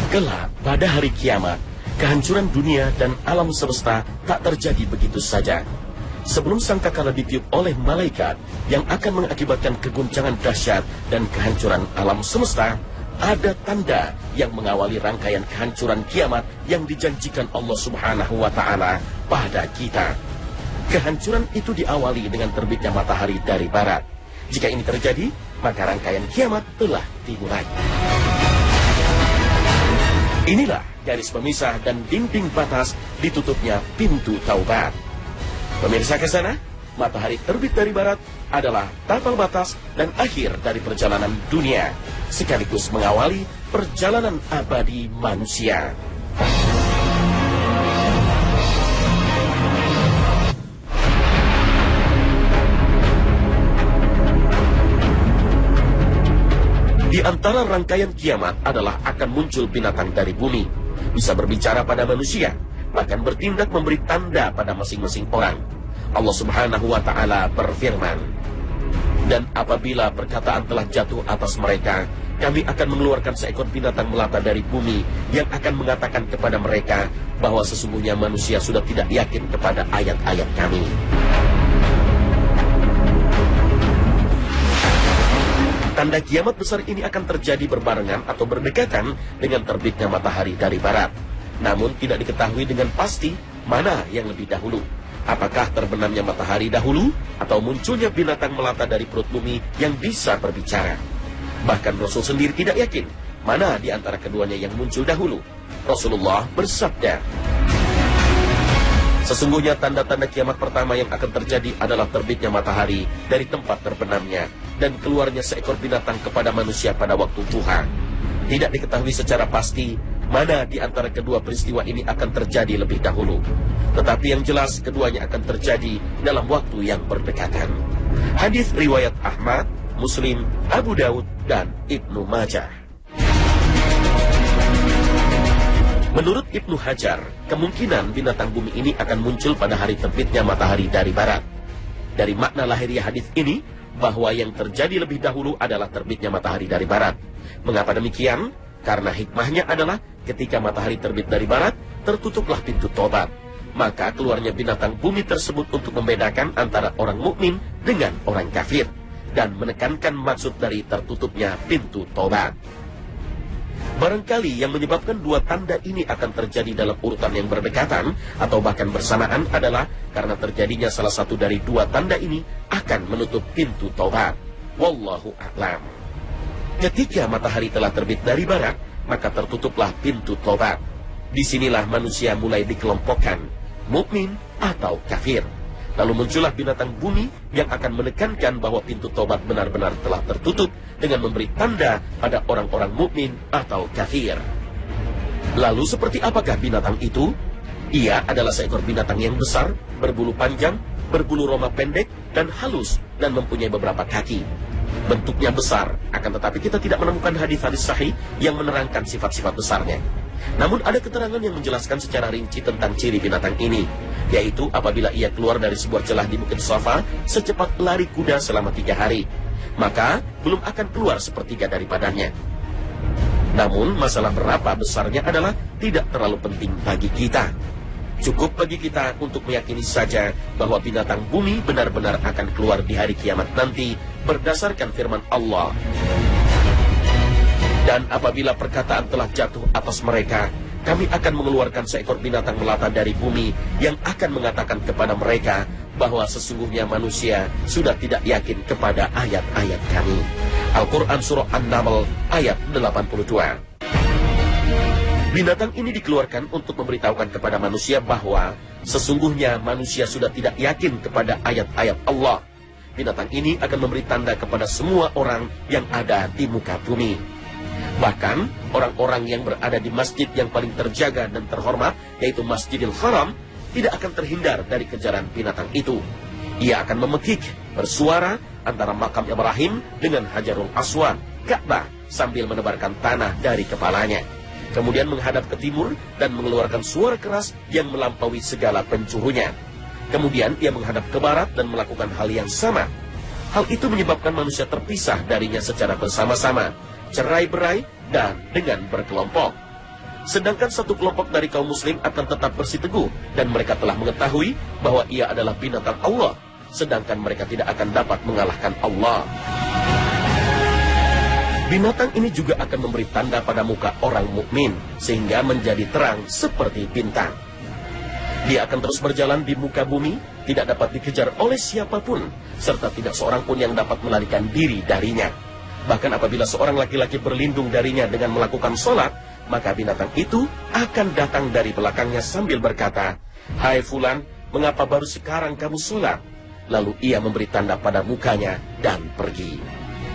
Kelak pada hari kiamat, kehancuran dunia dan alam semesta tak terjadi begitu saja. Sebelum sangkakala ditiup oleh malaikat yang akan mengakibatkan keguncangan dahsyat dan kehancuran alam semesta, ada tanda yang mengawali rangkaian kehancuran kiamat yang dijanjikan Allah Subhanahu wa Ta'ala pada kita. Kehancuran itu diawali dengan terbitnya matahari dari barat. Jika ini terjadi, maka rangkaian kiamat telah dimulai. Inilah garis pemisah dan dinding batas ditutupnya pintu taubat. Pemirsa ke sana, matahari terbit dari barat adalah tapal batas dan akhir dari perjalanan dunia, sekaligus mengawali perjalanan abadi manusia. Di antara rangkaian kiamat adalah akan muncul binatang dari bumi, bisa berbicara pada manusia, bahkan bertindak memberi tanda pada masing-masing orang. Allah Subhanahu wa Ta'ala berfirman, "Dan apabila perkataan telah jatuh atas mereka, kami akan mengeluarkan seekor binatang melata dari bumi yang akan mengatakan kepada mereka bahwa sesungguhnya manusia sudah tidak yakin kepada ayat-ayat kami." Tanda kiamat besar ini akan terjadi berbarengan atau berdekatan dengan terbitnya matahari dari barat. Namun tidak diketahui dengan pasti mana yang lebih dahulu. Apakah terbenamnya matahari dahulu atau munculnya binatang melata dari perut bumi yang bisa berbicara. Bahkan Rasul sendiri tidak yakin mana di antara keduanya yang muncul dahulu. Rasulullah bersabda, "Sesungguhnya tanda-tanda kiamat pertama yang akan terjadi adalah terbitnya matahari dari tempat terbenamnya dan keluarnya seekor binatang kepada manusia pada waktu duha." Tidak diketahui secara pasti mana di antara kedua peristiwa ini akan terjadi lebih dahulu. Tetapi yang jelas keduanya akan terjadi dalam waktu yang berdekatan. Hadis riwayat Ahmad, Muslim, Abu Daud, dan Ibnu Majah. Menurut Ibnu Hajar, kemungkinan binatang bumi ini akan muncul pada hari terbitnya matahari dari barat. Dari makna lahiriah hadis ini, bahwa yang terjadi lebih dahulu adalah terbitnya matahari dari barat. Mengapa demikian? Karena hikmahnya adalah ketika matahari terbit dari barat, tertutuplah pintu tobat. Maka keluarnya binatang bumi tersebut untuk membedakan antara orang mukmin dengan orang kafir dan menekankan maksud dari tertutupnya pintu tobat. Barangkali yang menyebabkan dua tanda ini akan terjadi dalam urutan yang berdekatan atau bahkan bersamaan adalah karena terjadinya salah satu dari dua tanda ini akan menutup pintu taubat. Wallahu a'lam. Ketika matahari telah terbit dari barat, maka tertutuplah pintu taubat. Disinilah manusia mulai dikelompokkan, mukmin atau kafir. Lalu muncullah binatang bumi yang akan menekankan bahwa pintu taubat benar-benar telah tertutup dengan memberi tanda pada orang-orang mukmin atau kafir. Lalu seperti apakah binatang itu? Ia adalah seekor binatang yang besar, berbulu panjang, berbulu roma pendek, dan halus, dan mempunyai beberapa kaki. Bentuknya besar, akan tetapi kita tidak menemukan hadis-hadis sahih yang menerangkan sifat-sifat besarnya. Namun ada keterangan yang menjelaskan secara rinci tentang ciri binatang ini, yaitu apabila ia keluar dari sebuah celah di Bukit Safa secepat lari kuda selama 3 hari, maka belum akan keluar sepertiga dari badannya. Namun masalah berapa besarnya adalah tidak terlalu penting bagi kita. Cukup bagi kita untuk meyakini saja bahwa binatang bumi benar-benar akan keluar di hari kiamat nanti berdasarkan firman Allah. Dan apabila perkataan telah jatuh atas mereka, kami akan mengeluarkan seekor binatang melata dari bumi yang akan mengatakan kepada mereka bahwa sesungguhnya manusia sudah tidak yakin kepada ayat-ayat kami. Al-Quran Surah An-Naml ayat 82. Binatang ini dikeluarkan untuk memberitahukan kepada manusia bahwa sesungguhnya manusia sudah tidak yakin kepada ayat-ayat Allah. Binatang ini akan memberi tanda kepada semua orang yang ada di muka bumi. Bahkan orang-orang yang berada di masjid yang paling terjaga dan terhormat, yaitu Masjidil Haram, tidak akan terhindar dari kejaran binatang itu. Ia akan memekik, bersuara antara makam Ibrahim dengan Hajarul Aswad, Ka'bah, sambil menebarkan tanah dari kepalanya. Kemudian menghadap ke timur dan mengeluarkan suara keras yang melampaui segala penjulunya. Kemudian ia menghadap ke barat dan melakukan hal yang sama. Hal itu menyebabkan manusia terpisah darinya secara bersama-sama, cerai-berai, dan dengan berkelompok. Sedangkan satu kelompok dari kaum muslim akan tetap bersiteguh dan mereka telah mengetahui bahwa ia adalah binatang Allah, sedangkan mereka tidak akan dapat mengalahkan Allah. Binatang ini juga akan memberi tanda pada muka orang mukmin sehingga menjadi terang seperti bintang. Dia akan terus berjalan di muka bumi, tidak dapat dikejar oleh siapapun, serta tidak seorang pun yang dapat melarikan diri darinya. Bahkan apabila seorang laki-laki berlindung darinya dengan melakukan sholat, maka binatang itu akan datang dari belakangnya sambil berkata, "Hai Fulan, mengapa baru sekarang kamu sholat?" Lalu ia memberi tanda pada mukanya dan pergi.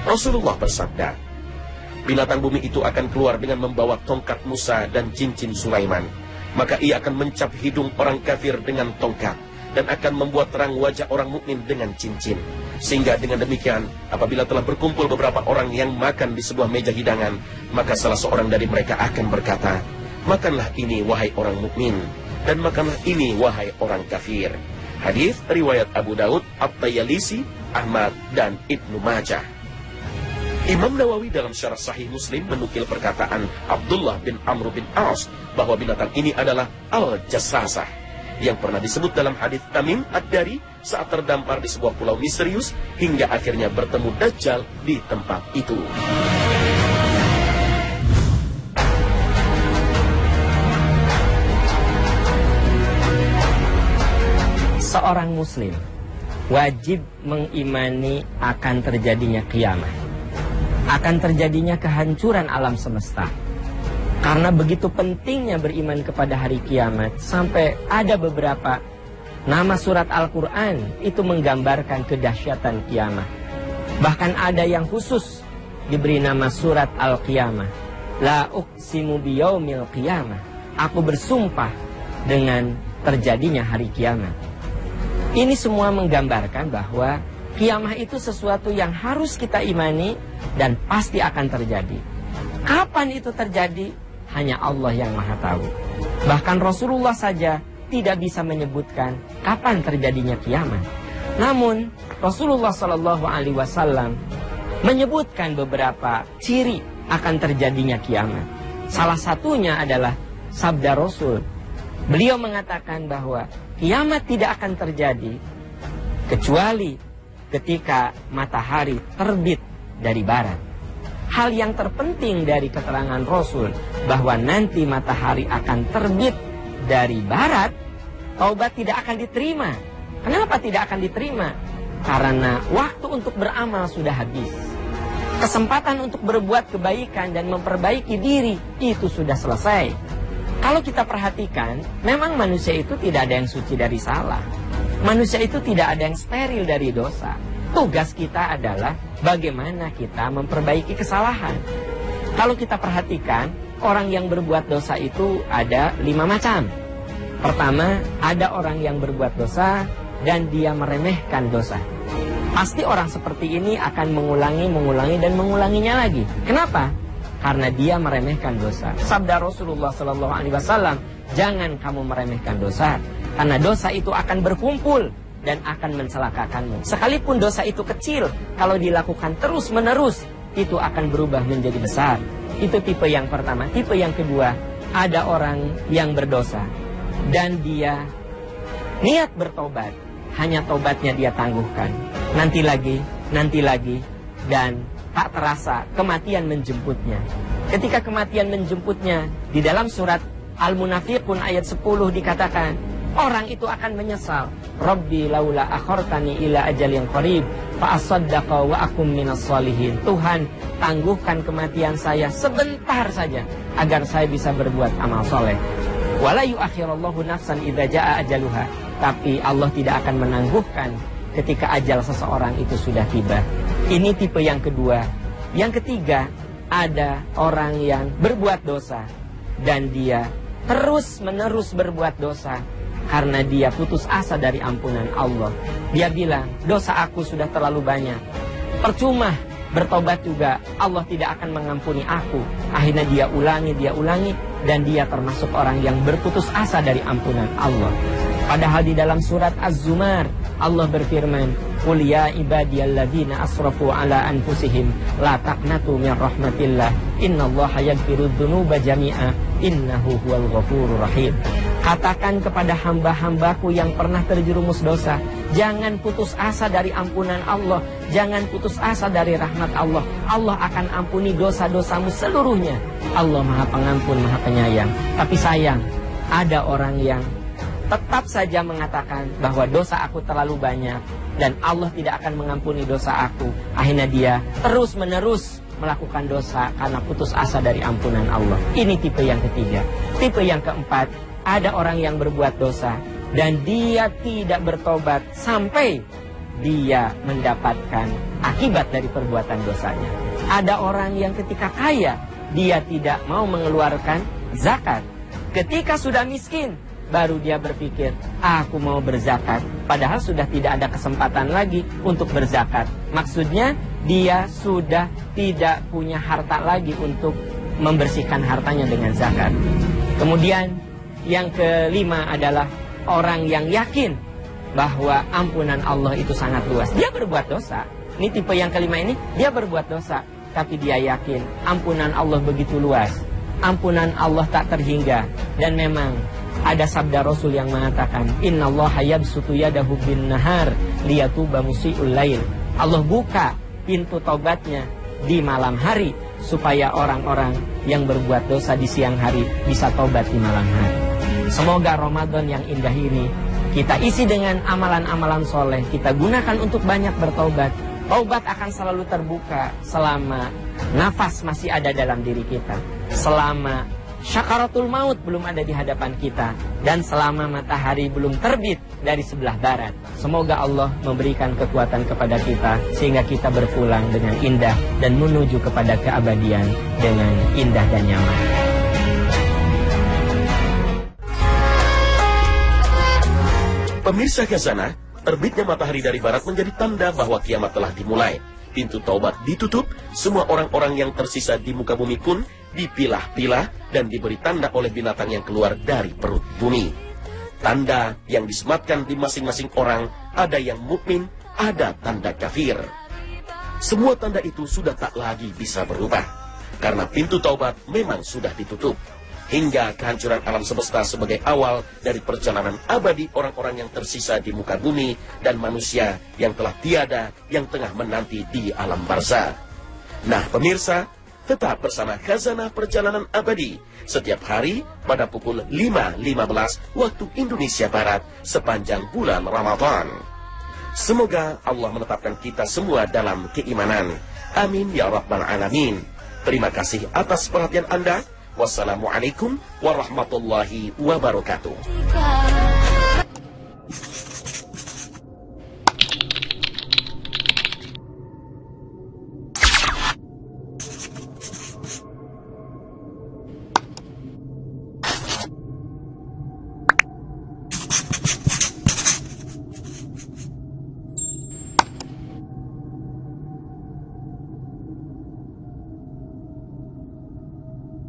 Rasulullah bersabda, binatang bumi itu akan keluar dengan membawa tongkat Musa dan cincin Sulaiman. Maka ia akan mencap hidung orang kafir dengan tongkat dan akan membuat terang wajah orang mukmin dengan cincin. Sehingga dengan demikian, apabila telah berkumpul beberapa orang yang makan di sebuah meja hidangan, maka salah seorang dari mereka akan berkata, "Makanlah ini wahai orang mukmin, dan makanlah ini wahai orang kafir." Hadis riwayat Abu Daud, At-Tayalisi, Ahmad, dan Ibnu Majah. Imam Nawawi dalam Syarah Sahih Muslim menukil perkataan Abdullah bin Amr bin As bahwa binatang ini adalah Al-Jassasah yang pernah disebut dalam hadis Tamim Ad-Dari saat terdampar di sebuah pulau misterius hingga akhirnya bertemu Dajjal di tempat itu. Seorang muslim wajib mengimani akan terjadinya kiamat, akan terjadinya kehancuran alam semesta. Karena begitu pentingnya beriman kepada hari kiamat, sampai ada beberapa nama surat Al-Quran itu menggambarkan kedahsyatan kiamat. Bahkan ada yang khusus diberi nama surat Al-Qiyamah. La uqsimu biyaumil qiyamah. Aku bersumpah dengan terjadinya hari kiamat. Ini semua menggambarkan bahwa kiamat itu sesuatu yang harus kita imani dan pasti akan terjadi. Kapan itu terjadi? Hanya Allah yang Maha tahu. Bahkan Rasulullah saja tidak bisa menyebutkan kapan terjadinya kiamat. Namun Rasulullah SAW menyebutkan beberapa ciri akan terjadinya kiamat. Salah satunya adalah sabda Rasul. Beliau mengatakan bahwa kiamat tidak akan terjadi kecuali ketika matahari terbit dari barat. Hal yang terpenting dari keterangan Rasul bahwa nanti matahari akan terbit dari barat, taubat tidak akan diterima. Kenapa tidak akan diterima? Karena waktu untuk beramal sudah habis. Kesempatan untuk berbuat kebaikan dan memperbaiki diri itu sudah selesai. Kalau kita perhatikan, memang manusia itu tidak ada yang suci dari salah. Manusia itu tidak ada yang steril dari dosa. Tugas kita adalah bagaimana kita memperbaiki kesalahan. Kalau kita perhatikan, orang yang berbuat dosa itu ada 5 macam. Pertama, ada orang yang berbuat dosa dan dia meremehkan dosa. Pasti orang seperti ini akan mengulangi dan mengulanginya lagi. Kenapa? Karena dia meremehkan dosa. Sabda Rasulullah SAW, jangan kamu meremehkan dosa, karena dosa itu akan berkumpul dan akan mencelakakanmu. Sekalipun dosa itu kecil, kalau dilakukan terus-menerus, itu akan berubah menjadi besar. Itu tipe yang pertama. Tipe yang kedua, ada orang yang berdosa dan dia niat bertobat, hanya tobatnya dia tangguhkan. Nanti lagi, dan tak terasa kematian menjemputnya. Ketika kematian menjemputnya, di dalam surat Al-Munafiqun ayat 10 dikatakan, orang itu akan menyesal. Rabbi laula akhartani ila ajalin qarib fa asaddaqa wa akum minas sholihin. Tuhan, tangguhkan kematian saya sebentar saja agar saya bisa berbuat amal soleh. Wala yu'akhirallahu nafsan idza jaa ajaluha. Tapi Allah tidak akan menangguhkan ketika ajal seseorang itu sudah tiba. Ini tipe yang kedua. Yang ketiga, ada orang yang berbuat dosa dan dia terus-menerus berbuat dosa karena dia putus asa dari ampunan Allah. Dia bilang, dosa aku sudah terlalu banyak, percuma bertobat juga, Allah tidak akan mengampuni aku. Akhirnya dia ulangi, dan dia termasuk orang yang berputus asa dari ampunan Allah. Padahal di dalam surat Az-Zumar, Allah berfirman, qul ya ibadiyalladzina asrafu ala anfusihim la taqnatu min rahmatillah innallaha yaghfirudz dzunuba jami'a innahu huwal ghafurur rahim. Katakan kepada hamba-hambaku yang pernah terjerumus dosa, jangan putus asa dari ampunan Allah, jangan putus asa dari rahmat Allah. Allah akan ampuni dosa-dosamu seluruhnya. Allah Maha Pengampun, Maha Penyayang. Tapi sayang, ada orang yang tetap saja mengatakan bahwa dosa aku terlalu banyak dan Allah tidak akan mengampuni dosa aku. Akhirnya dia terus-menerus melakukan dosa karena putus asa dari ampunan Allah. Ini tipe yang ketiga. Tipe yang keempat, ada orang yang berbuat dosa dan dia tidak bertobat sampai dia mendapatkan akibat dari perbuatan dosanya. Ada orang yang ketika kaya, dia tidak mau mengeluarkan zakat. Ketika sudah miskin, baru dia berpikir, aku mau berzakat. Padahal sudah tidak ada kesempatan lagi untuk berzakat. Maksudnya, dia sudah tidak punya harta lagi untuk membersihkan hartanya dengan zakat. Kemudian, yang kelima adalah orang yang yakin bahwa ampunan Allah itu sangat luas. Dia berbuat dosa. Ini tipe yang kelima ini, dia berbuat dosa. Tapi dia yakin ampunan Allah begitu luas. Ampunan Allah tak terhingga. Dan memang ada sabda Rasul yang mengatakan, innallaha yabsutu yadahu bin nahar liyatuba musii'ul lail. Allah buka pintu taubatnya di malam hari supaya orang-orang yang berbuat dosa di siang hari bisa taubat di malam hari. Semoga Ramadan yang indah ini kita isi dengan amalan-amalan soleh. Kita gunakan untuk banyak bertaubat. Taubat akan selalu terbuka selama nafas masih ada dalam diri kita, selama syakaratul maut belum ada di hadapan kita, dan selama matahari belum terbit dari sebelah barat. Semoga Allah memberikan kekuatan kepada kita sehingga kita berpulang dengan indah dan menuju kepada keabadian dengan indah dan nyaman. Pemirsa Khazanah, terbitnya matahari dari barat menjadi tanda bahwa kiamat telah dimulai. Pintu taubat ditutup, semua orang-orang yang tersisa di muka bumi pun dipilah-pilah dan diberi tanda oleh binatang yang keluar dari perut bumi. Tanda yang disematkan di masing-masing orang, ada yang mukmin, ada tanda kafir. Semua tanda itu sudah tak lagi bisa berubah, karena pintu taubat memang sudah ditutup. Hingga kehancuran alam semesta sebagai awal dari perjalanan abadi orang-orang yang tersisa di muka bumi dan manusia yang telah tiada, yang tengah menanti di alam barzah. Nah pemirsa, tetap bersama Khazanah Perjalanan Abadi setiap hari pada pukul 5.15 waktu Indonesia Barat sepanjang bulan Ramadan. Semoga Allah menetapkan kita semua dalam keimanan. Amin ya Rabbal Alamin. Terima kasih atas perhatian Anda. Wassalamualaikum warahmatullahi wabarakatuh.